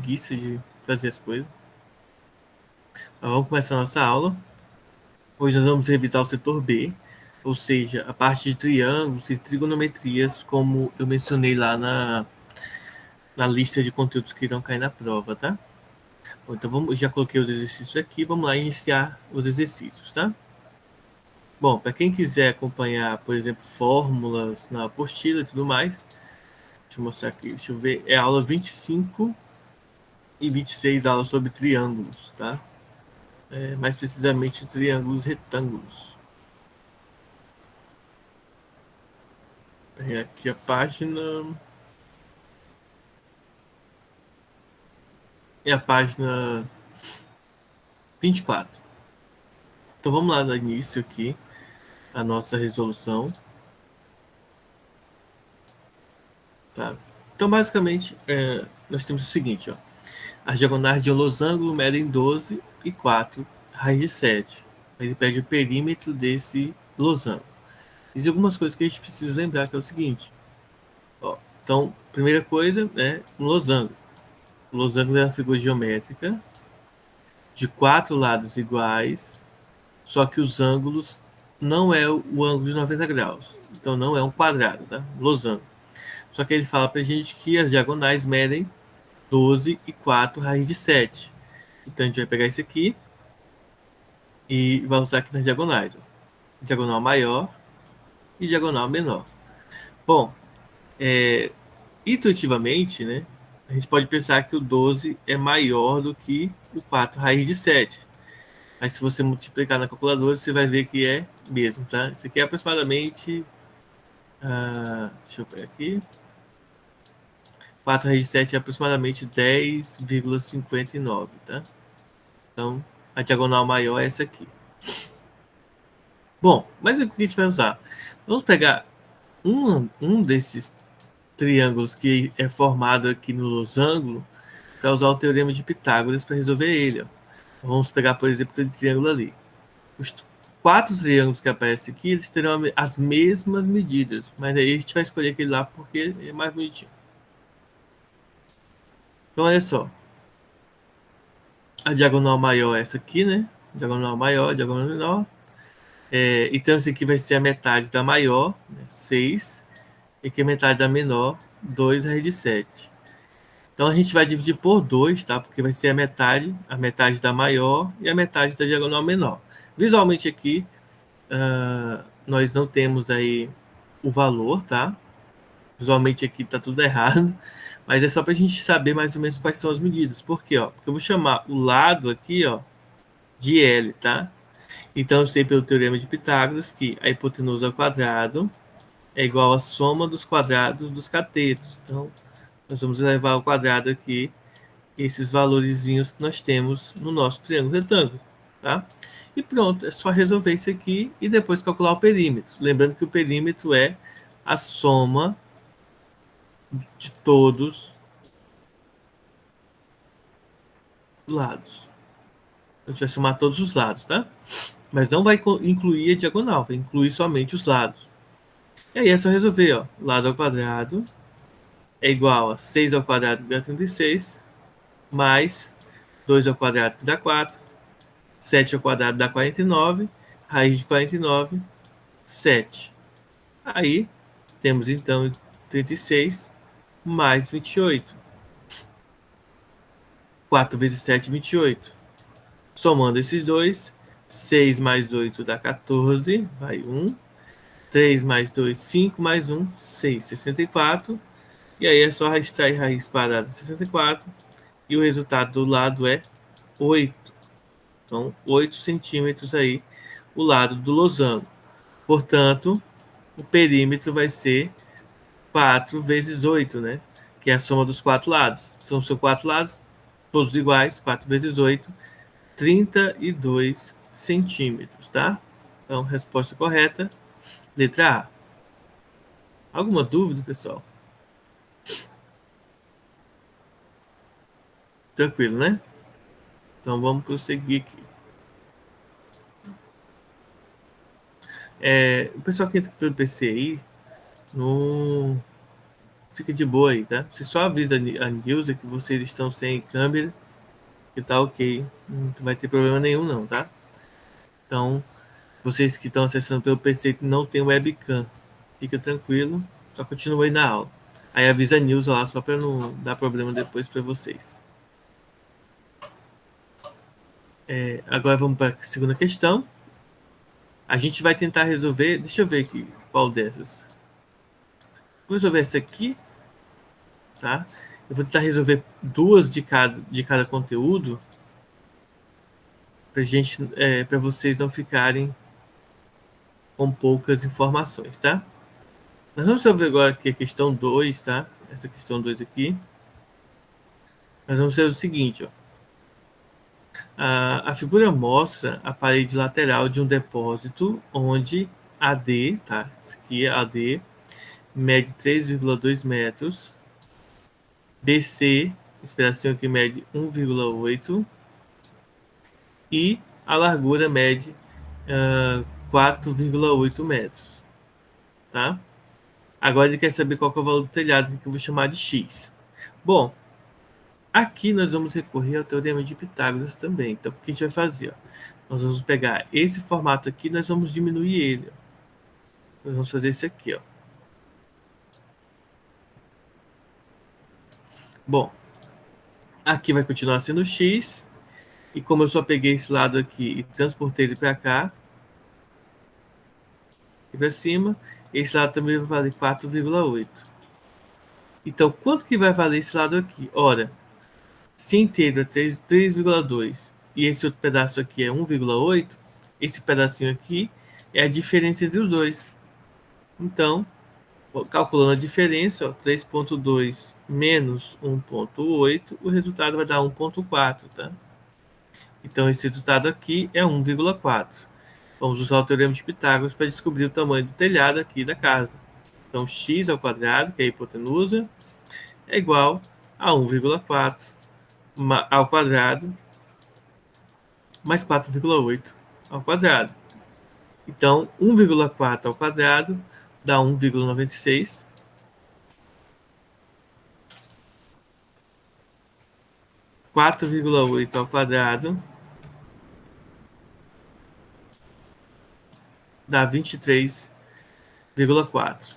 preguiça de fazer as coisas. Mas vamos começar a nossa aula. Hoje nós vamos revisar o setor B, ou seja, a parte de triângulos e trigonometrias, como eu mencionei lá na lista de conteúdos que irão cair na prova, tá? Bom, então já coloquei os exercícios aqui, vamos lá iniciar os exercícios, tá? Bom, para quem quiser acompanhar, por exemplo, fórmulas na apostila e tudo mais, deixa eu mostrar aqui, deixa eu ver, é a aula 25 e 26, aula sobre triângulos, tá? Mais precisamente triângulos retângulos. Peguei aqui a página. É a página 24. Então vamos lá no início aqui, a nossa resolução. Tá? Então basicamente nós temos o seguinte, ó. As diagonais de um losango medem 12 e 4 raiz de 7. Ele pede o perímetro desse losango. Existem algumas coisas que a gente precisa lembrar, que é o seguinte. Ó, então, primeira coisa, né, um losango. O losango é uma figura geométrica de 4 lados iguais, só que os ângulos não é o ângulo de 90 graus. Então não é um quadrado, tá? Losango. Só que ele fala pra gente que as diagonais medem 12 e 4 raiz de 7. Então a gente vai pegar esse aqui e vai usar aqui nas diagonais. Ó. Diagonal maior e diagonal menor. Bom, intuitivamente, né, a gente pode pensar que o 12 é maior do que o 4 raiz de 7. Mas se você multiplicar na calculadora, você vai ver que é mesmo, tá? Isso aqui é aproximadamente... deixa eu pegar aqui. 4 raiz de 7 é aproximadamente 10,59, tá? Então, a diagonal maior é essa aqui. Bom, mas o que a gente vai usar? Vamos pegar um desses triângulos que é formado aqui no losango para usar o teorema de Pitágoras para resolver ele. Ó. Vamos pegar, por exemplo, aquele triângulo ali. Os 4 triângulos que aparecem aqui, eles terão as mesmas medidas, mas aí a gente vai escolher aquele lá porque é mais bonitinho. Então, olha só. A diagonal maior é essa aqui, né? Diagonal maior, diagonal menor. Então, esse aqui vai ser a metade da maior, né? 6. E aqui a metade da menor, 2 raiz de 7. Então, a gente vai dividir por 2, tá? Porque vai ser a metade da maior e a metade da diagonal menor. Visualmente aqui, nós não temos aí o valor, tá? Visualmente aqui tá tudo errado, mas é só para a gente saber mais ou menos quais são as medidas. Por quê? Ó? Porque eu vou chamar o lado aqui, ó, de L, tá? Então eu sei pelo teorema de Pitágoras que a hipotenusa ao quadrado é igual à soma dos quadrados dos catetos. Então nós vamos levar ao quadrado aqui esses valorizinhos que nós temos no nosso triângulo retângulo, tá? E pronto, é só resolver isso aqui e depois calcular o perímetro. Lembrando que o perímetro é a soma de todos os lados. A gente vai somar todos os lados, tá? Mas não vai incluir a diagonal, vai incluir somente os lados. E aí é só resolver, ó. Lado ao quadrado é igual a 6 ao quadrado que dá 36, mais 2 ao quadrado que dá 4, 7 ao quadrado dá 49, raiz de 49, 7. Aí temos então 36 mais 28. 4 vezes 7, 28. Somando esses dois, 6 mais 8 dá 14, vai 1. 3 mais 2, 5 mais 1, 6, 64. E aí é só extrair raiz quadrada de 64. E o resultado do lado é 8. Então, 8 centímetros aí o lado do losango. Portanto, o perímetro vai ser 4 vezes 8, né? Que é a soma dos 4 lados. São 4 lados, todos iguais. 4 vezes 8, 32 centímetros, tá? Então, resposta correta, letra A. Alguma dúvida, pessoal? Tranquilo, né? Então vamos prosseguir aqui. O pessoal que entra pelo PCI, no fica de boa aí, tá? Você só avisa a Nilza que vocês estão sem câmera e tá ok. Não vai ter problema nenhum não, tá? Então, vocês que estão acessando pelo PC que não tem webcam, fica tranquilo, só continua aí na aula. Aí avisa a Nilza lá, só para não dar problema depois para vocês. Agora vamos para a segunda questão. A gente vai tentar resolver, deixa eu ver aqui qual dessas. Vou resolver essa aqui, tá? Eu vou tentar resolver duas de cada conteúdo para vocês não ficarem com poucas informações, tá? Nós vamos resolver agora aqui a questão 2, tá? Essa questão 2 aqui. Nós vamos fazer o seguinte, ó. A figura mostra a parede lateral de um depósito onde AD, tá? Isso aqui é AD, mede 3,2 metros. BC, esse pedacinho aqui mede 1,8. E a largura mede 4,8 metros, tá? Agora ele quer saber qual que é o valor do telhado, que eu vou chamar de X. Bom, aqui nós vamos recorrer ao Teorema de Pitágoras também. Então, o que a gente vai fazer? Ó? Nós vamos pegar esse formato aqui, nós vamos diminuir ele. Ó. Nós vamos fazer esse aqui, ó. Bom, aqui vai continuar sendo X. E como eu só peguei esse lado aqui e transportei ele para cá, aqui para cima, esse lado também vai valer 4,8. Então, quanto que vai valer esse lado aqui? Ora, se inteiro é 3,2 e esse outro pedaço aqui é 1,8, esse pedacinho aqui é a diferença entre os dois. Então, calculando a diferença, 3,2 menos 1,8, o resultado vai dar 1,4, tá? Então, esse resultado aqui é 1,4. Vamos usar o Teorema de Pitágoras para descobrir o tamanho do telhado aqui da casa. Então, x ao quadrado, que é a hipotenusa, é igual a 1,4 ao quadrado mais 4,8 ao quadrado. Então, 1,4 ao quadrado dá 1,96. 4,8 ao quadrado dá 23,04.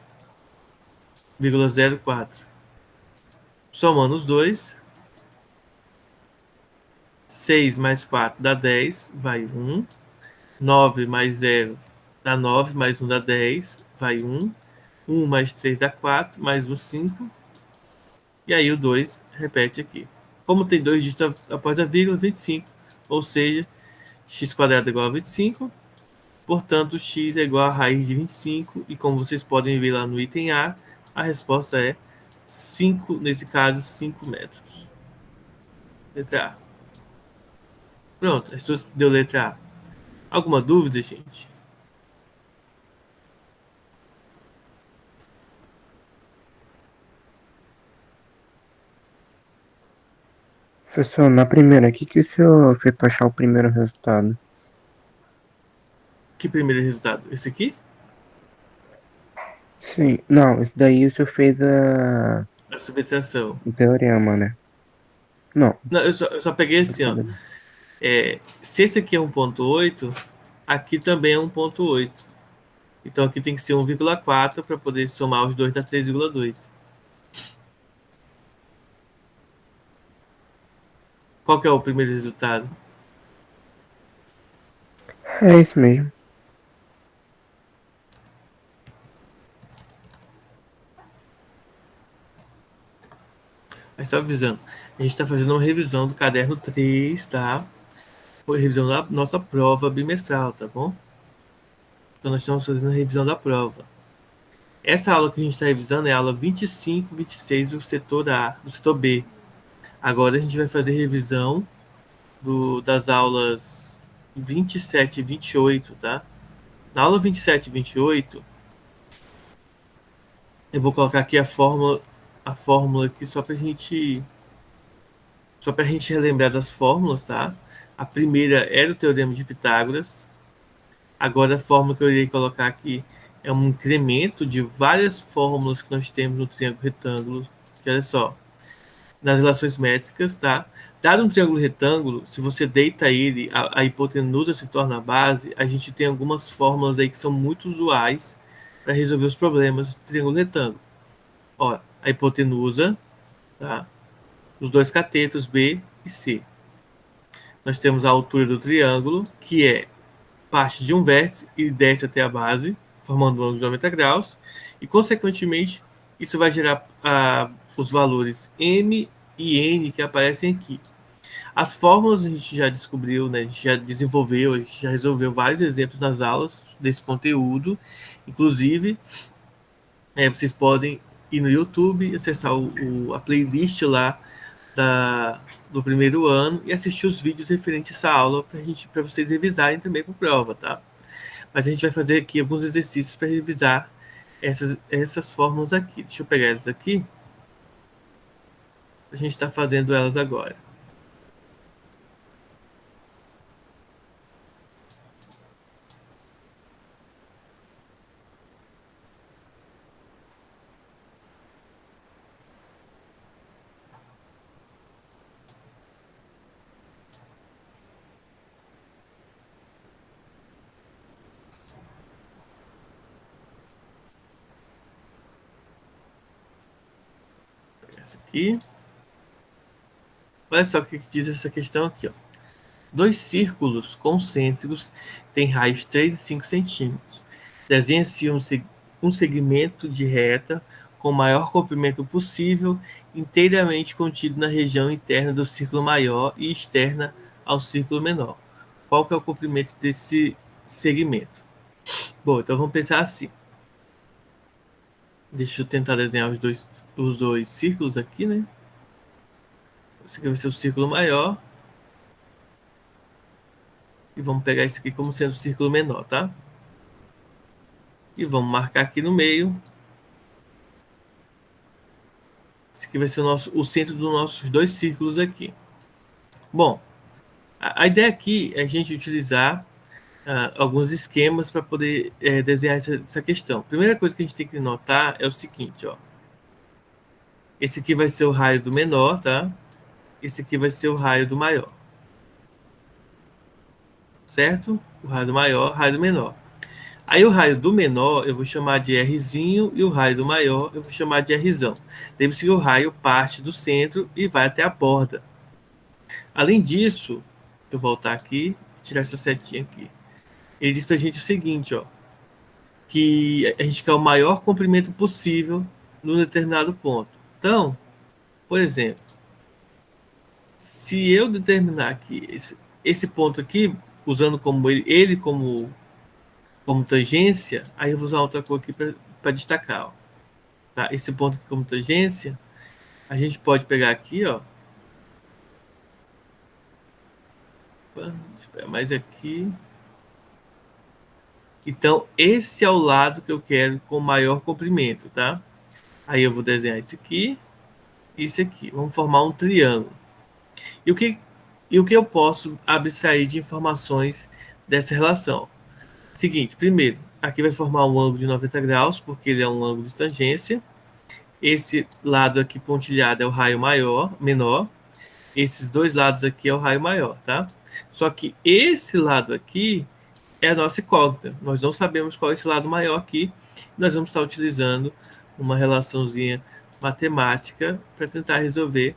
Somando os dois, 6 mais 4 dá 10, vai 1. 9 mais 0 dá 9, mais 1 dá 10, vai 1. 1 mais 3 dá 4, mais 1, 5. E aí o 2 repete aqui. Como tem dois dígitos após a vírgula, 25. Ou seja, x² é igual a 25. Portanto, x é igual a raiz de 25. E como vocês podem ver lá no item A, a resposta é 5, nesse caso, 5 metros. Letra A. Pronto, a resposta deu letra A. Alguma dúvida, gente? Professor, na primeira, o que o senhor fez para achar o primeiro resultado? Que primeiro resultado? Esse aqui? Sim, não, isso daí o senhor fez A subtração. o teorema, né? Não, Não, eu só peguei assim, ó. brincadeira. Se esse aqui é 1,8, aqui também é 1,8. Então aqui tem que ser 1,4 para poder somar os dois, dá 3,2. Qual que é o primeiro resultado? É isso mesmo. Mas só avisando, a gente está fazendo uma revisão do caderno 3, tá? Foi revisão da nossa prova bimestral, tá bom? Então nós estamos fazendo a revisão da prova. Essa aula que a gente está revisando é a aula 25, 26 do setor A, do setor B. Agora a gente vai fazer revisão das aulas 27 e 28, tá? Na aula 27 e 28, eu vou colocar aqui a fórmula aqui só para a gente relembrar das fórmulas, tá? A primeira era o Teorema de Pitágoras. Agora a fórmula que eu irei colocar aqui é um incremento de várias fórmulas que nós temos no triângulo retângulo. Olha só, nas relações métricas, tá? Dado um triângulo retângulo, se você deita ele, a hipotenusa se torna a base, a gente tem algumas fórmulas aí que são muito usuais para resolver os problemas do triângulo retângulo. Ó, a hipotenusa, tá? Os dois catetos B e C. Nós temos a altura do triângulo, que é parte de um vértice e desce até a base, formando um ângulo de 90 graus, e, consequentemente, isso vai gerar os valores M e N que aparecem aqui. As fórmulas a gente já descobriu, né? A gente já desenvolveu, a gente já resolveu vários exemplos nas aulas desse conteúdo. Inclusive, vocês podem ir no YouTube, acessar a playlist lá do primeiro ano e assistir os vídeos referentes a essa aula para vocês revisarem também para a prova, tá? Mas a gente vai fazer aqui alguns exercícios para revisar essas fórmulas aqui. Deixa eu pegar elas aqui. A gente está fazendo elas agora. Essa aqui. Olha só o que diz essa questão aqui, ó. Dois círculos concêntricos têm raios 3 e 5 centímetros. Desenha-se um segmento de reta com o maior comprimento possível, inteiramente contido na região interna do círculo maior e externa ao círculo menor. Qual que é o comprimento desse segmento? Bom, então vamos pensar assim. Deixa eu tentar desenhar os dois círculos aqui, né? Esse aqui vai ser o círculo maior. E vamos pegar esse aqui como sendo o círculo menor, tá? E vamos marcar aqui no meio. Esse aqui vai ser o centro dos nossos dois círculos aqui. Bom, a ideia aqui é a gente utilizar alguns esquemas para poder desenhar essa questão. A primeira coisa que a gente tem que notar é o seguinte, ó. Esse aqui vai ser o raio do menor, tá? Esse aqui vai ser o raio do maior. Certo? O raio do maior, raio do menor. Aí o raio do menor eu vou chamar de Rzinho e o raio do maior eu vou chamar de Rzão. Lembre-se que o raio parte do centro e vai até a borda. Além disso, deixa eu voltar aqui e tirar essa setinha aqui. Ele diz pra gente o seguinte, ó, que a gente quer o maior comprimento possível num determinado ponto. Então, por exemplo, se eu determinar aqui esse ponto aqui, usando como ele como tangência, aí eu vou usar outra cor aqui para destacar, ó. Tá? Esse ponto aqui como tangência, a gente pode pegar aqui, ó. Deixa eu pegar mais aqui. Então, esse é o lado que eu quero com maior comprimento, tá? Aí eu vou desenhar esse aqui e esse aqui. Vamos formar um triângulo. E o que eu posso abstrair de informações dessa relação? Seguinte, primeiro, aqui vai formar um ângulo de 90 graus, porque ele é um ângulo de tangência. Esse lado aqui pontilhado é o raio menor. Esses dois lados aqui é o raio maior, tá? Só que esse lado aqui é a nossa incógnita. Nós não sabemos qual é esse lado maior aqui. Nós vamos estar utilizando uma relaçãozinha matemática para tentar resolver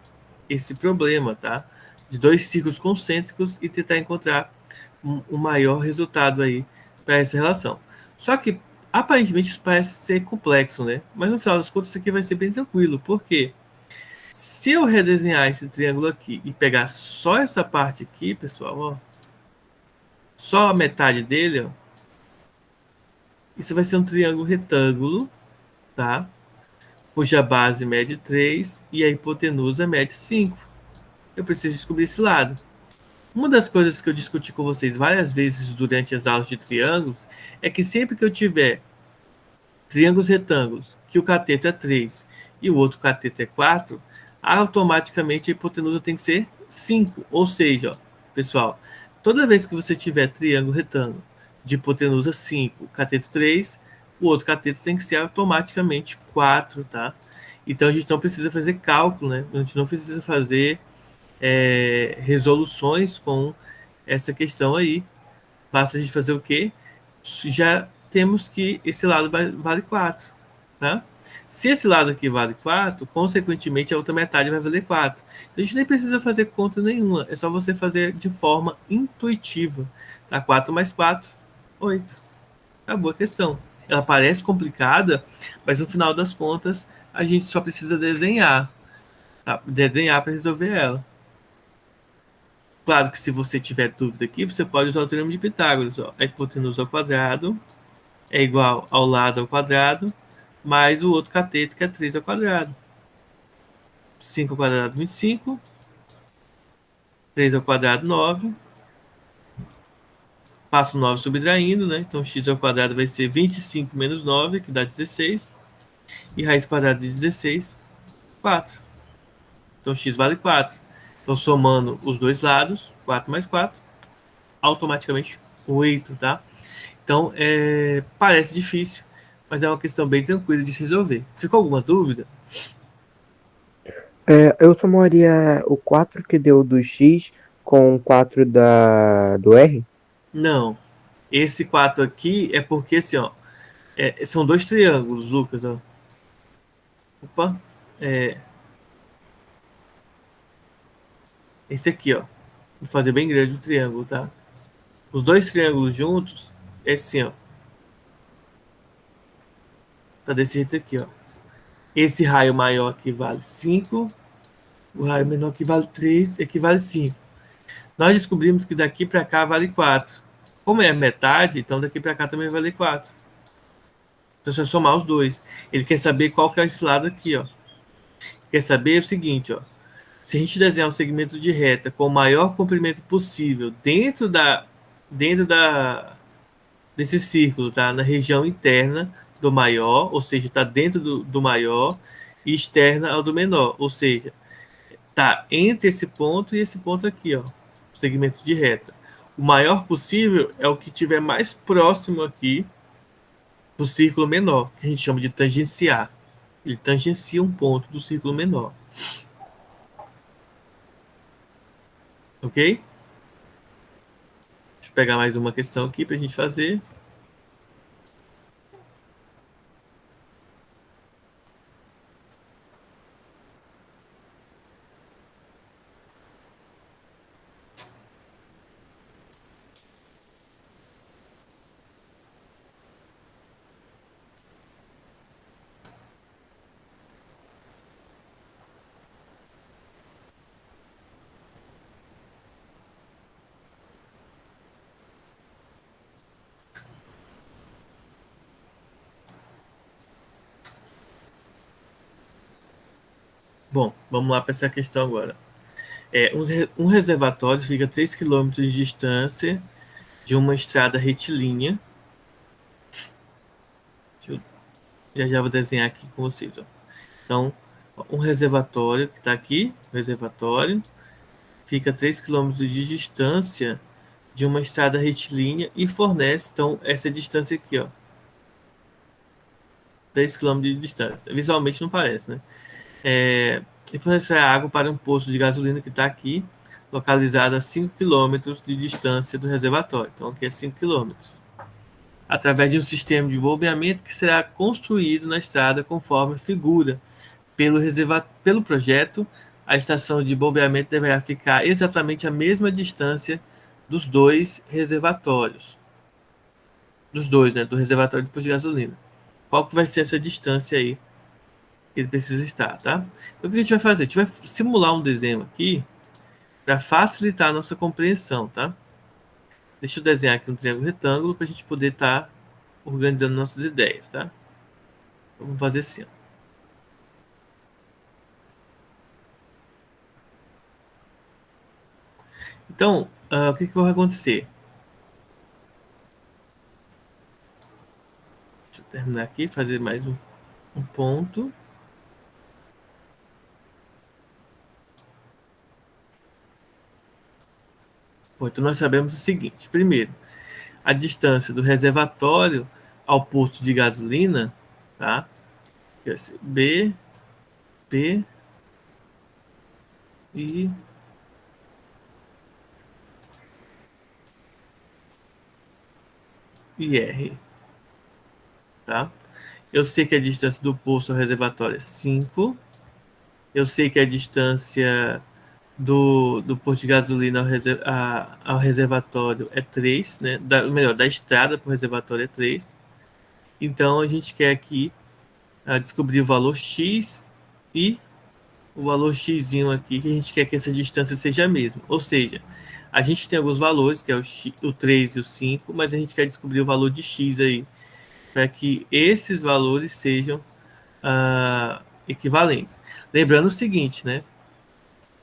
esse problema, tá? De dois círculos concêntricos e tentar encontrar um maior resultado aí para essa relação. Só que aparentemente isso parece ser complexo, né? Mas no final das contas isso aqui vai ser bem tranquilo. Por quê? Se eu redesenhar esse triângulo aqui e pegar só essa parte aqui, pessoal, ó, só a metade dele, ó, isso vai ser um triângulo retângulo, tá? Cuja base mede 3 e a hipotenusa mede 5. Eu preciso descobrir esse lado. Uma das coisas que eu discuti com vocês várias vezes durante as aulas de triângulos é que sempre que eu tiver triângulos retângulos, que o cateto é 3 e o outro cateto é 4, automaticamente a hipotenusa tem que ser 5. Ou seja, ó, pessoal, toda vez que você tiver triângulo retângulo de hipotenusa 5, cateto 3, o outro cateto tem que ser automaticamente 4, tá? Então a gente não precisa fazer cálculo, né? A gente não precisa fazer resoluções com essa questão aí. Basta a gente fazer o quê? Já temos que esse lado vale 4, tá? Se esse lado aqui vale 4, consequentemente a outra metade vai valer 4. Então a gente nem precisa fazer conta nenhuma, é só você fazer de forma intuitiva. Tá? 4 mais 4, 8. Acabou a questão. Ela parece complicada, mas no final das contas a gente só precisa desenhar, tá? Desenhar para resolver ela. Claro que se você tiver dúvida aqui, você pode usar o teorema de Pitágoras. Ó. A hipotenusa ao quadrado é igual ao lado ao quadrado, mais o outro cateto, que é 3 ao quadrado. 5 ao quadrado, 25. 3 ao quadrado, 9. Passo 9 subtraindo, né? Então x ao quadrado vai ser 25 menos 9, que dá 16. E raiz quadrada de 16, 4. Então x vale 4. Então somando os dois lados, 4 mais 4, automaticamente 8, tá? Então, parece difícil, mas é uma questão bem tranquila de se resolver. Ficou alguma dúvida? Eu somaria o 4 que deu do X com o 4 do R? Não. Esse 4 aqui é porque, assim, ó, são dois triângulos, Lucas, ó. Opa. É, esse aqui, ó. Vou fazer bem grande o triângulo, tá? Os dois triângulos juntos, é assim, ó. Tá desse jeito aqui, ó. Esse raio maior aqui vale 5. O raio menor aqui vale 3, equivale 5. Nós descobrimos que daqui para cá vale 4. Como é metade, então daqui para cá também vale 4. Então, se eu somar os dois, ele quer saber qual que é esse lado aqui, ó. Quer saber o seguinte, ó. Se a gente desenhar um segmento de reta com o maior comprimento possível dentro desse círculo, tá? Na região interna do maior, ou seja, está dentro do maior, e externa ao do menor, ou seja, tá entre esse ponto e esse ponto aqui, ó. O segmento de reta. O maior possível é o que tiver mais próximo aqui do círculo menor, que a gente chama de tangenciar. Ele tangencia um ponto do círculo menor. Ok? Deixa eu pegar mais uma questão aqui para a gente fazer. Bom, vamos lá para essa questão agora. Um reservatório fica a 3 quilômetros de distância de uma estrada retilínea. Já vou desenhar aqui com vocês. Ó. Então, um reservatório que está aqui, reservatório, fica a 3 quilômetros de distância de uma estrada retilínea e fornece, então, essa distância aqui, ó. 3 quilômetros de distância. Visualmente não parece, né? E fornece água para um posto de gasolina que está aqui, localizado a 5 quilômetros de distância do reservatório. Então, aqui é 5 quilômetros. Através de um sistema de bombeamento que será construído na estrada conforme figura pelo projeto, a estação de bombeamento deverá ficar exatamente à mesma distância dos dois reservatórios. Dos dois, né? Do reservatório de posto de gasolina. Qual que vai ser essa distância aí que ele precisa estar, tá? Então, o que a gente vai fazer? A gente vai simular um desenho aqui para facilitar a nossa compreensão, tá? Deixa eu desenhar aqui um triângulo retângulo para a gente poder estar organizando nossas ideias, tá? Vamos fazer assim, ó. Então, o que vai acontecer? Deixa eu terminar aqui, fazer mais um ponto. Bom, então nós sabemos o seguinte: primeiro, a distância do reservatório ao posto de gasolina, tá? B, P e R, tá? Eu sei que a distância do posto ao reservatório é 5. Eu sei que a distância do posto de gasolina ao reservatório é 3, né? Melhor, da estrada para o reservatório é 3. Então, a gente quer aqui descobrir o valor X e o valor X aqui, que a gente quer que essa distância seja a mesma. Ou seja, a gente tem alguns valores, que é o 3 e o 5, mas a gente quer descobrir o valor de X aí, para que esses valores sejam equivalentes. Lembrando o seguinte, né?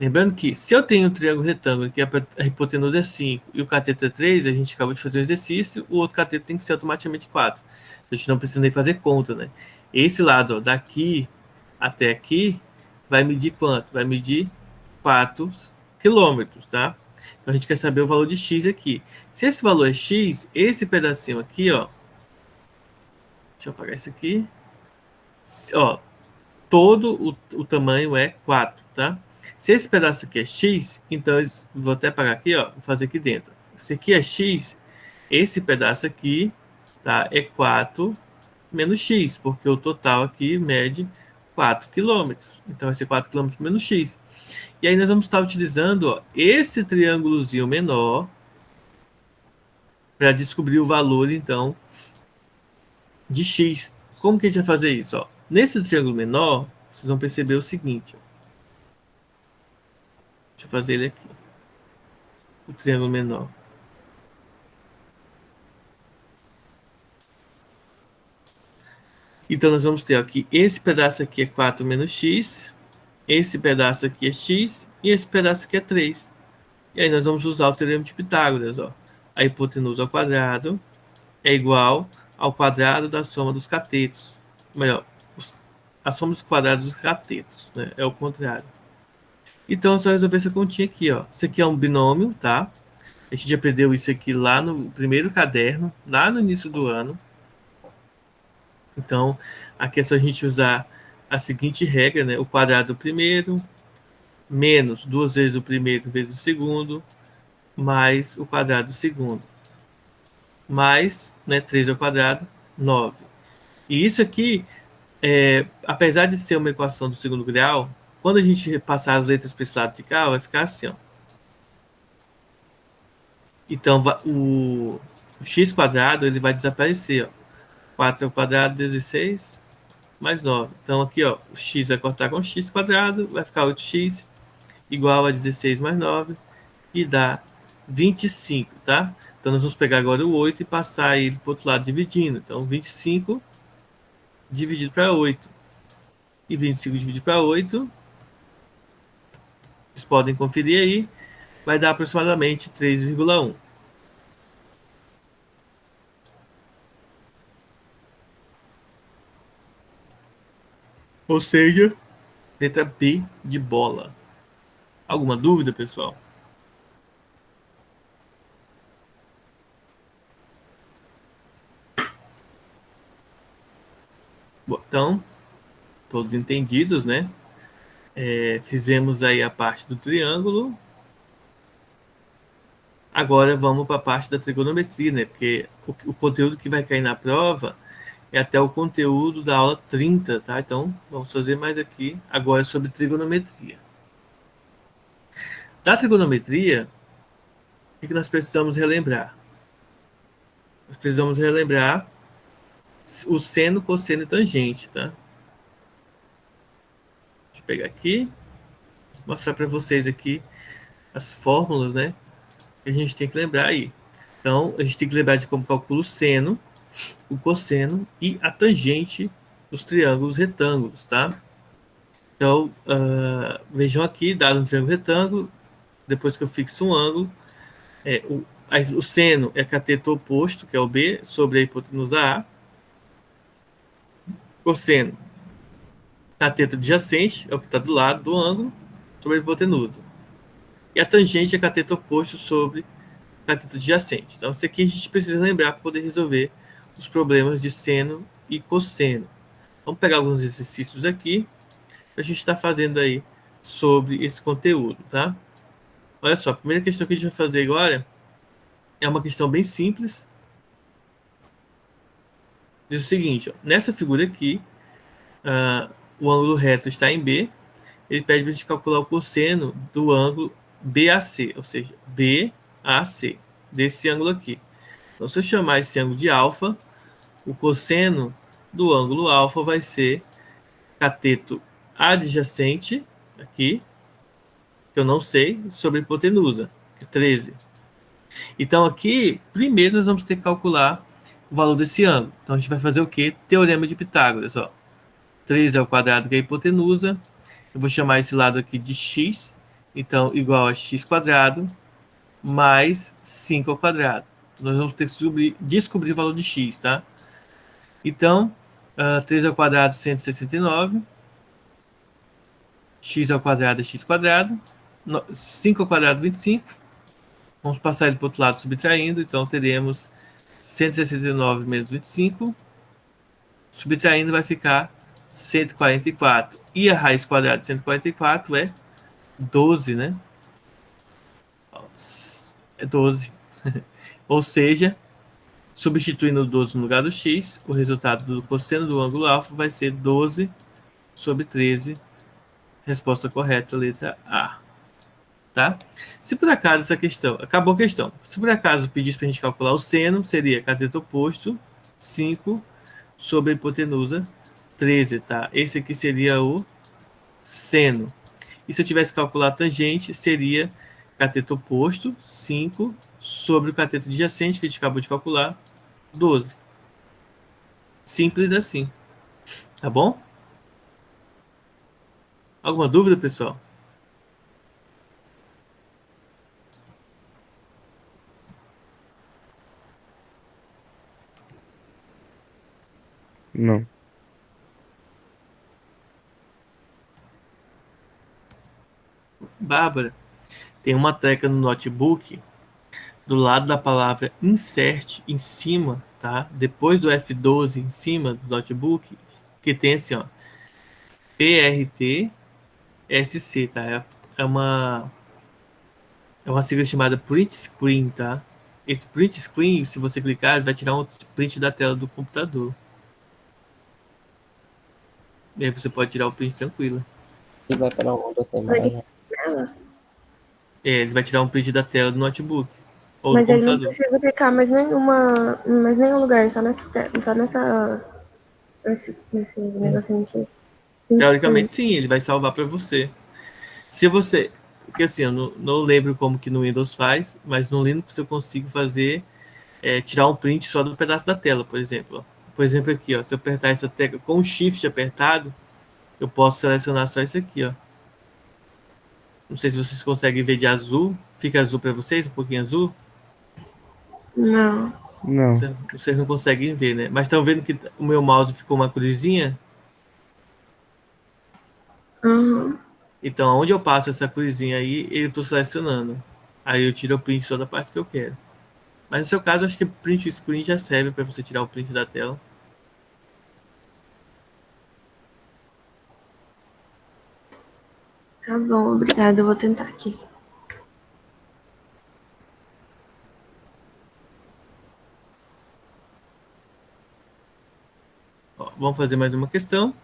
Lembrando que se eu tenho um triângulo retângulo que a hipotenusa é 5 e o cateto é 3, a gente acabou de fazer o exercício, o outro cateto tem que ser automaticamente 4. A gente não precisa nem fazer conta, né? Esse lado, ó, daqui até aqui, vai medir quanto? Vai medir 4 quilômetros, tá? Então a gente quer saber o valor de x aqui. Se esse valor é x, esse pedacinho aqui, ó, deixa eu apagar isso aqui, ó, todo o tamanho é 4, tá? Se esse pedaço aqui é x, então vou até apagar aqui, ó, vou fazer aqui dentro. Se aqui é x, esse pedaço aqui, tá, é 4 menos x, porque o total aqui mede 4 quilômetros. Então vai ser 4 quilômetros menos x. E aí nós vamos estar utilizando, ó, esse triângulozinho menor para descobrir o valor, então, de x. Como que a gente vai fazer isso? Ó? Nesse triângulo menor, vocês vão perceber o seguinte. Ó. Deixa eu fazer ele aqui. O triângulo menor. Então, nós vamos ter aqui, esse pedaço aqui é 4 menos x, esse pedaço aqui é x, e esse pedaço aqui é 3. E aí nós vamos usar o teorema de Pitágoras. Ó. A hipotenusa ao quadrado é igual ao quadrado da soma dos catetos. Melhor, a soma dos quadrados dos catetos, né? É o contrário. Então, é só resolver essa continha aqui, ó. Isso aqui é um binômio, tá? A gente já aprendeu isso aqui lá no primeiro caderno, lá no início do ano. Então, aqui é só a gente usar a seguinte regra, né? O quadrado do primeiro, menos 2 vezes o primeiro vezes o segundo, mais o quadrado do segundo. Mais, né, 3 ao quadrado, 9. E isso aqui, apesar de ser uma equação do segundo grau, quando a gente passar as letras para esse lado de cá, vai ficar assim, ó. Então, o x quadrado ele vai desaparecer, ó. 4 ao quadrado, 16, mais 9. Então, aqui, ó, o x vai cortar com x quadrado, vai ficar 8x igual a 16 mais 9, e dá 25, tá? Então, nós vamos pegar agora o 8 e passar ele para o outro lado dividindo. Então, 25 dividido para 8. E 25 dividido para 8, vocês podem conferir aí, vai dar aproximadamente 3,1. Ou seja, letra B de bola. Alguma dúvida, pessoal? Bom, então, todos entendidos, né? Fizemos aí a parte do triângulo. Agora vamos para a parte da trigonometria, né? Porque o conteúdo que vai cair na prova é até o conteúdo da aula 30, tá? Então, vamos fazer mais aqui agora sobre trigonometria. Da trigonometria, o que nós precisamos relembrar? Nós precisamos relembrar o seno, cosseno e tangente, tá? Deixa eu pegar aqui, mostrar para vocês aqui as fórmulas, né? Que a gente tem que lembrar aí. Então, a gente tem que lembrar de como calcula o seno, o cosseno e a tangente dos triângulos retângulos, tá? Então, vejam aqui, dado um triângulo retângulo, depois que eu fixo um ângulo, o seno é cateto oposto, que é o B, sobre a hipotenusa A. Cosseno, cateto adjacente, é o que está do lado do ângulo, sobre a hipotenusa. E a tangente é cateto oposto sobre cateto adjacente. Então, isso aqui a gente precisa lembrar para poder resolver os problemas de seno e cosseno. Vamos pegar alguns exercícios aqui para a gente estar fazendo aí sobre esse conteúdo, tá? Olha só, a primeira questão que a gente vai fazer agora é uma questão bem simples. Diz o seguinte, ó, nessa figura aqui, o ângulo reto está em B, ele pede para a gente calcular o cosseno do ângulo BAC, ou seja, BAC, desse ângulo aqui. Então, se eu chamar esse ângulo de alfa, o cosseno do ângulo alfa vai ser cateto adjacente, aqui, que eu não sei, sobre hipotenusa, que é 13. Então, aqui, primeiro nós vamos ter que calcular o valor desse ângulo. Então, a gente vai fazer o quê? Teorema de Pitágoras. Ó. 13 ao quadrado, que é a hipotenusa. Eu vou chamar esse lado aqui de x. Então, igual a x quadrado mais 5 ao quadrado. Nós vamos ter que descobrir o valor de x, tá? Então, 13 ao quadrado, 169. X ao quadrado é x quadrado. 5 ao quadrado, 25. Vamos passar ele para o outro lado subtraindo. Então, teremos 169 menos 25. Subtraindo vai ficar 144. E a raiz quadrada de 144 é 12, né? É 12. Ou seja, substituindo o 12 no lugar do x, o resultado do cosseno do ângulo alfa vai ser 12 sobre 13. Resposta correta, letra A. Tá? Se por acaso essa questão... Acabou a questão. Se por acaso pedisse para a gente calcular o seno, seria cateto oposto, 5 sobre a hipotenusa, 13, tá? Esse aqui seria o seno. E se eu tivesse que calcular a tangente, seria cateto oposto, 5, sobre o cateto adjacente, que a gente acabou de calcular, 12. Simples assim. Tá bom? Alguma dúvida, pessoal? Não. Bárbara, tem uma tecla no notebook do lado da palavra insert em cima, tá? Depois do F12 em cima do notebook, que tem assim, ó, PRT-SC, tá? É uma sigla chamada print screen, tá? Esse print screen, se você clicar, ele vai tirar um print da tela do computador. E aí você pode tirar o print tranquilo. E vai para onde essa imagem? Ele vai tirar um print da tela do notebook ou Mas do ele não computador. precisa clicar mais nenhum lugar, só nesse negocinho aqui. Teoricamente, sim, ele vai salvar para você. Se você... Porque assim, eu não lembro como que no Windows faz, mas no Linux eu consigo fazer... tirar um print só do pedaço da tela, por exemplo. Ó. Por exemplo, aqui, ó, se eu apertar essa tecla com o Shift apertado, eu posso selecionar só isso aqui, ó. Não sei se vocês conseguem ver de azul. Fica azul para vocês, um pouquinho azul? Não. Não. Vocês não conseguem ver, né? Mas estão vendo que o meu mouse ficou uma cruzinha? Uhum. Então, onde eu passo essa cruzinha aí, eu estou selecionando. Aí eu tiro o print só da parte que eu quero. Mas no seu caso, acho que print screen já serve para você tirar o print da tela. Tá bom, obrigada. Eu vou tentar aqui. Ó, vamos fazer mais uma questão.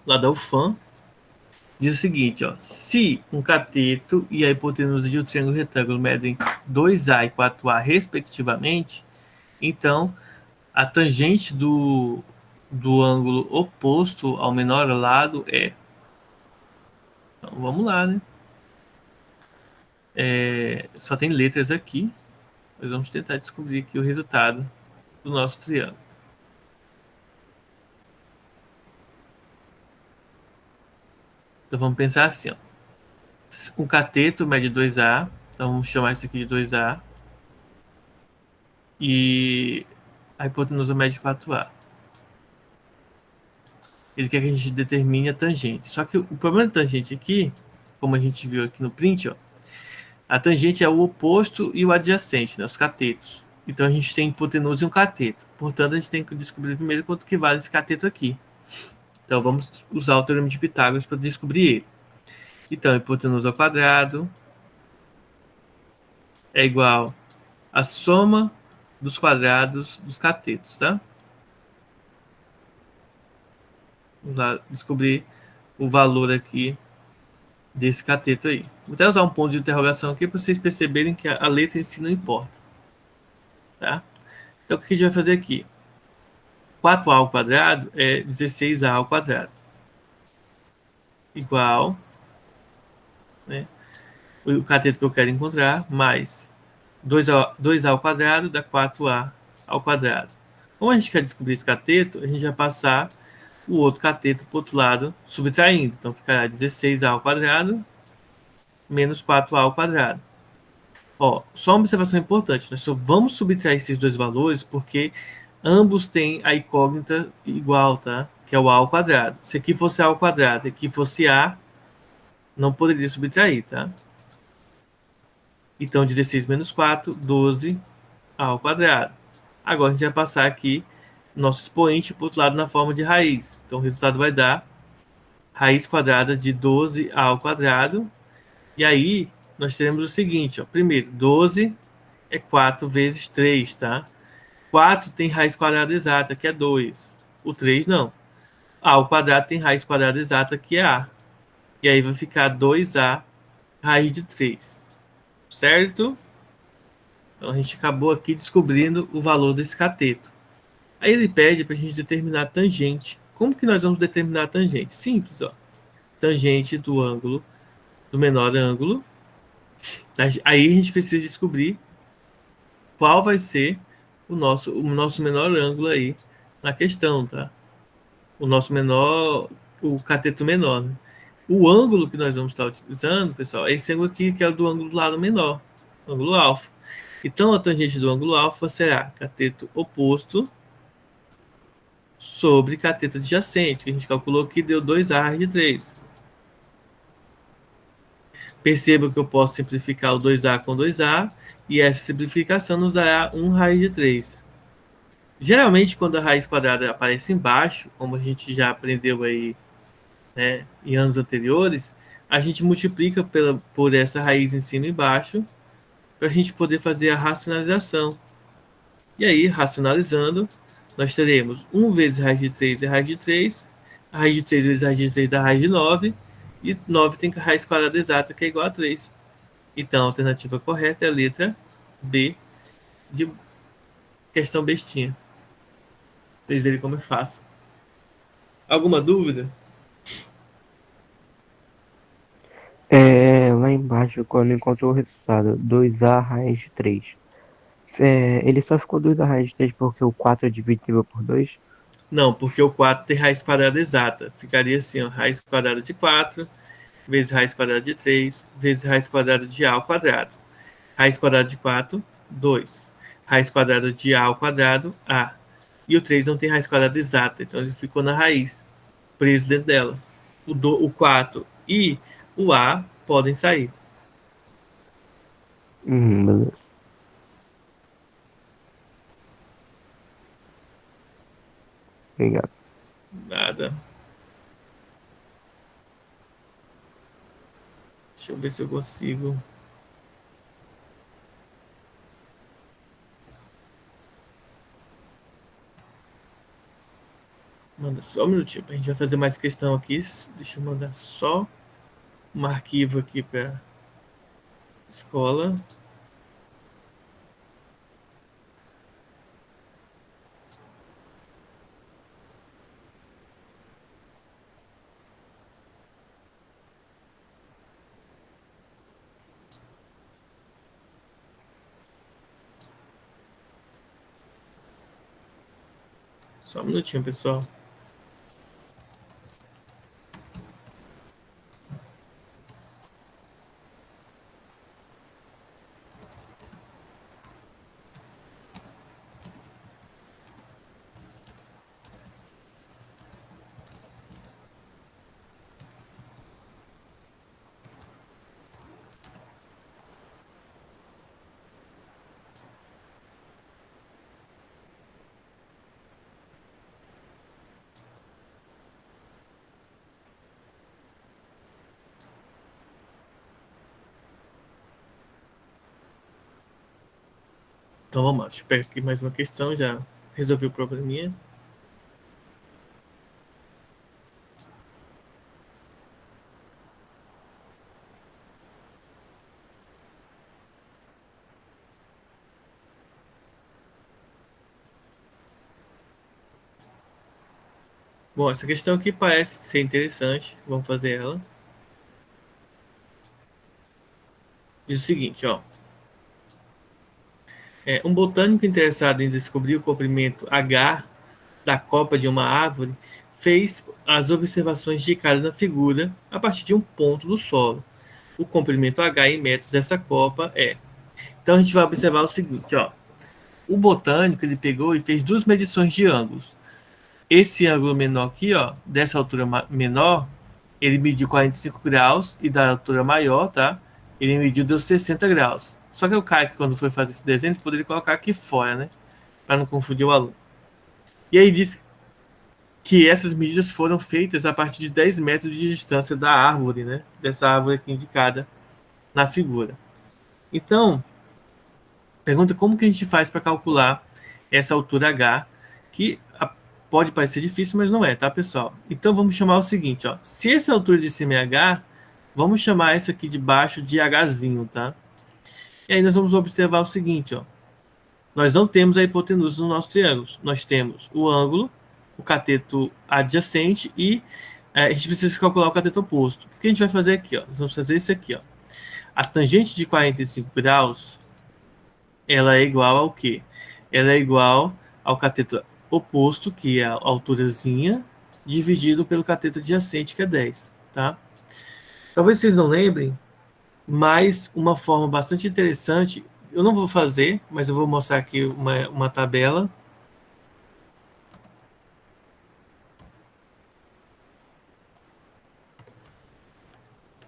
Lá da UFAM. Diz o seguinte, ó. Se um cateto e a hipotenusa de um triângulo retângulo medem 2A e 4A respectivamente, então a tangente do ângulo oposto ao menor lado é... Então, vamos lá, né? Só tem letras aqui. Nós vamos tentar descobrir aqui o resultado do nosso triângulo. Então vamos pensar assim, ó. Um cateto mede 2A. Então vamos chamar isso aqui de 2A. E a hipotenusa mede 4A. Ele quer que a gente determine a tangente. Só que o problema da tangente aqui, como a gente viu aqui no print, ó, a tangente é o oposto e o adjacente, né, os catetos. Então a gente tem hipotenusa e um cateto. Portanto, a gente tem que descobrir primeiro quanto que vale esse cateto aqui. Então vamos usar o teorema de Pitágoras para descobrir ele. Então, hipotenusa ao quadrado é igual à soma dos quadrados dos catetos, tá? Vamos lá descobrir o valor aqui desse cateto aí. Vou até usar um ponto de interrogação aqui para vocês perceberem que a letra em si não importa, tá? Então, o que a gente vai fazer aqui? 4a ao quadrado é 16a ao quadrado. Igual, né, o cateto que eu quero encontrar, mais 2a ao quadrado dá 4a ao quadrado. Como a gente quer descobrir esse cateto, a gente vai passar o outro cateto para o outro lado, subtraindo. Então, ficará 16a ao quadrado menos 4a ao quadrado. Ó, só uma observação importante, nós só vamos subtrair esses dois valores porque ambos têm a incógnita igual, tá? Que é o a ao quadrado. Se aqui fosse a ao quadrado e aqui fosse a, não poderia subtrair, tá? Então, 16 menos 4, 12 a ao quadrado. Agora a gente vai passar aqui nosso expoente para o outro lado na forma de raiz. Então, o resultado vai dar raiz quadrada de 12a ao quadrado. E aí, nós teremos o seguinte, ó. Primeiro, 12 é 4 vezes 3, tá? 4 tem raiz quadrada exata, que é 2. O 3 não. A ao quadrado tem raiz quadrada exata, que é A. E aí vai ficar 2A raiz de 3. Certo? Então a gente acabou aqui descobrindo o valor desse cateto. Aí ele pede para a gente determinar a tangente. Como que nós vamos determinar a tangente? Simples, ó. Tangente do ângulo, do menor ângulo. Aí a gente precisa descobrir qual vai ser o nosso menor ângulo aí na questão, tá? O nosso menor, o cateto menor, né? O ângulo que nós vamos estar utilizando, pessoal, é esse ângulo aqui, que é o do ângulo do lado menor, ângulo alfa. Então, a tangente do ângulo alfa será cateto oposto sobre cateto adjacente, que a gente calculou que deu 2A raiz de 3. Perceba que eu posso simplificar o 2A com 2A, e essa simplificação nos dará 1 raiz de 3. Geralmente, quando a raiz quadrada aparece embaixo, como a gente já aprendeu aí, né, em anos anteriores, a gente multiplica por essa raiz em cima e embaixo para a gente poder fazer a racionalização. E aí, racionalizando, nós teremos 1 vezes raiz de 3 é raiz de 3, a raiz de 3 vezes raiz de 3 dá raiz de 9, e 9 tem raiz quadrada exata, que é igual a 3. Então, a alternativa correta é a letra B, de questão bestinha. Vocês verem como é fácil. Alguma dúvida? Lá embaixo, quando encontrou o resultado, 2A raiz de 3. Ele só ficou 2A raiz de 3 porque o 4 é dividível por 2? Não, porque o 4 tem raiz quadrada exata. Ficaria assim, ó, raiz quadrada de 4 vezes raiz quadrada de 3 vezes raiz quadrada de A ao quadrado. Raiz quadrada de 4, 2. Raiz quadrada de A ao quadrado, A. E o 3 não tem raiz quadrada exata, então ele ficou na raiz, preso dentro dela. O 4 e o A podem sair. Beleza. Obrigado. Nada. Deixa eu ver se eu consigo. Manda só um minutinho, a gente vai fazer mais questão aqui. Deixa eu mandar só um arquivo aqui para escola. Só um minutinho, pessoal. Então vamos lá, deixa eu pegar aqui mais uma questão, já resolvi o probleminha. Bom, essa questão aqui parece ser interessante, vamos fazer ela. Diz o seguinte, ó. Um botânico interessado em descobrir o comprimento H da copa de uma árvore fez as observações indicadas na figura a partir de um ponto do solo. O comprimento H em metros dessa copa é. Então a gente vai observar o seguinte, ó. O botânico ele pegou e fez duas medições de ângulos. Esse ângulo menor aqui, ó, dessa altura menor, ele mediu 45 graus e da altura maior, tá? Ele mediu deu 60 graus. Só que o cara que quando foi fazer esse desenho, ele poderia colocar aqui fora, né? Para não confundir o aluno. E aí diz que essas medidas foram feitas a partir de 10 metros de distância da árvore, né? Dessa árvore aqui indicada na figura. Então, pergunta como que a gente faz para calcular essa altura H, que pode parecer difícil, mas não é, tá, pessoal? Então, vamos chamar o seguinte, ó. Se essa altura de cima é H, vamos chamar essa aqui de baixo de Hzinho, tá? E aí nós vamos observar o seguinte, ó. Nós não temos a hipotenusa no nosso triângulo. Nós temos o ângulo, o cateto adjacente e a gente precisa calcular o cateto oposto. O que a gente vai fazer aqui, ó? Nós vamos fazer isso aqui, ó. A tangente de 45 graus, ela é igual ao quê? Ela é igual ao cateto oposto, que é a alturazinha, dividido pelo cateto adjacente, que é 10, tá? Talvez vocês não lembrem, mas uma forma bastante interessante, eu não vou fazer, mas eu vou mostrar aqui uma tabela.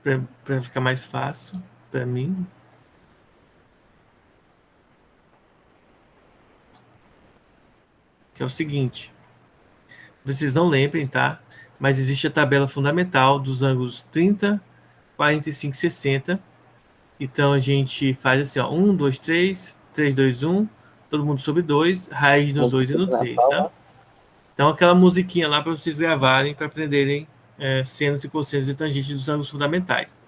Para ficar mais fácil para mim. Que é o seguinte. Vocês não lembrem, tá? Mas existe a tabela fundamental dos ângulos 30, 45 e 60. Então a gente faz assim, ó. 1, 2, 3, 3, 2, 1. Todo mundo sobre 2. Raiz no 2 e no 3, tá? Então aquela musiquinha lá para vocês gravarem, para aprenderem senos e cossenos e tangentes dos ângulos fundamentais.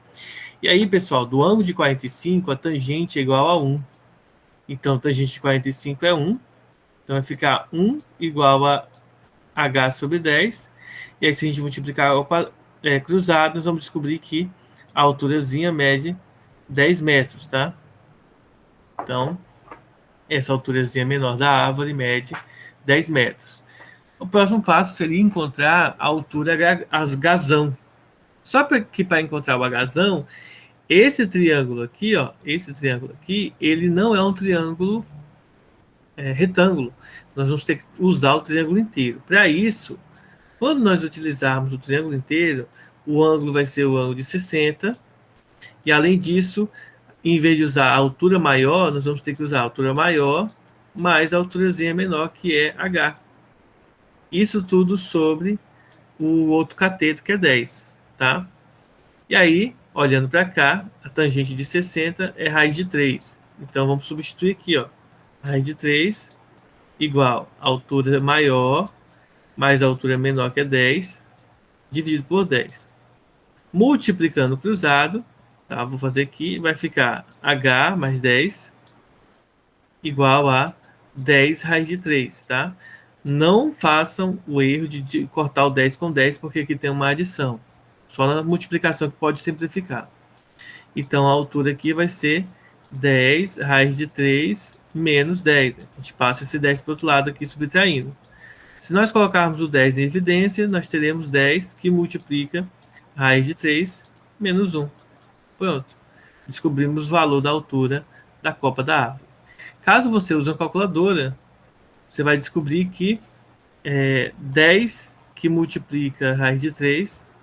E aí, pessoal, do ângulo de 45, a tangente é igual a 1. Então, tangente de 45 é 1. Então, vai ficar 1 igual a H sobre 10. E aí, se a gente multiplicar cruzado, nós vamos descobrir que a alturazinha mede 10 metros, tá? Então, essa alturazinha menor da árvore mede 10 metros. O próximo passo seria encontrar a altura Hzão. Só que para encontrar o Hzão, esse triângulo aqui, ó, ele não é um triângulo retângulo. Nós vamos ter que usar o triângulo inteiro. Para isso, quando nós utilizarmos o triângulo inteiro, o ângulo vai ser o ângulo de 60. E além disso, em vez de usar a altura maior, nós vamos ter que usar a altura maior mais a alturazinha menor, que é H. Isso tudo sobre o outro cateto, que é 10, tá? E aí, olhando para cá, a tangente de 60 é raiz de 3. Então, vamos substituir aqui, ó. Raiz de 3 igual a altura maior mais a altura menor, que é 10, dividido por 10. Multiplicando cruzado, tá? Vou fazer aqui, vai ficar H mais 10 igual a 10 raiz de 3, tá? Não façam o erro de cortar o 10 com 10, porque aqui tem uma adição. Só na multiplicação que pode simplificar. Então, a altura aqui vai ser 10 raiz de 3 menos 10. A gente passa esse 10 para o outro lado aqui, subtraindo. Se nós colocarmos o 10 em evidência, nós teremos 10 que multiplica raiz de 3 menos 1. Pronto. Descobrimos o valor da altura da copa da árvore. Caso você use uma calculadora, você vai descobrir que 10 que multiplica raiz de 3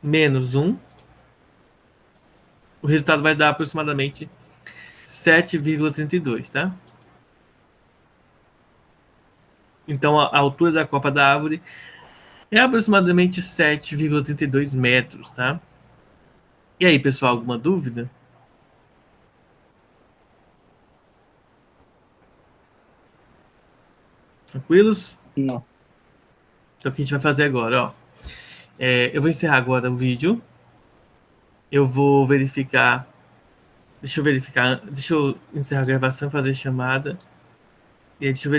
menos 1, o resultado vai dar aproximadamente 7,32, tá? Então, a altura da copa da árvore é aproximadamente 7,32 metros, tá? E aí, pessoal, alguma dúvida? Tranquilos? Não. Então, o que a gente vai fazer agora, ó? Eu vou encerrar agora o vídeo. Eu vou verificar. Deixa eu encerrar a gravação, fazer chamada. E aí, deixa eu verificar